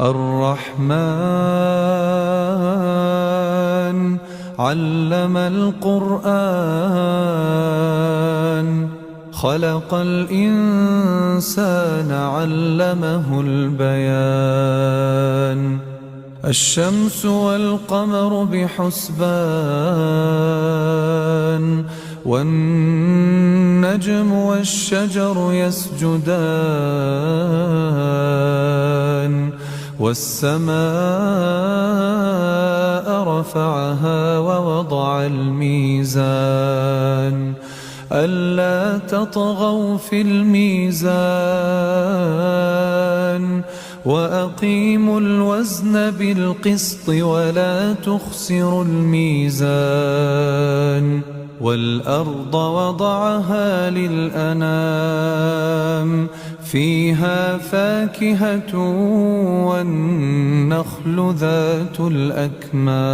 الرحمن علم القرآن خلق الإنسان علمه البيان الشمس والقمر بحسبان والنجم والشجر يسجدان والسماء رفعها ووضع الميزان ألا تطغوا في الميزان وأقيموا الوزن بالقسط ولا تخسروا الميزان والأرض وضعها للأنام فيها فاكهة والنخل ذات الأكمام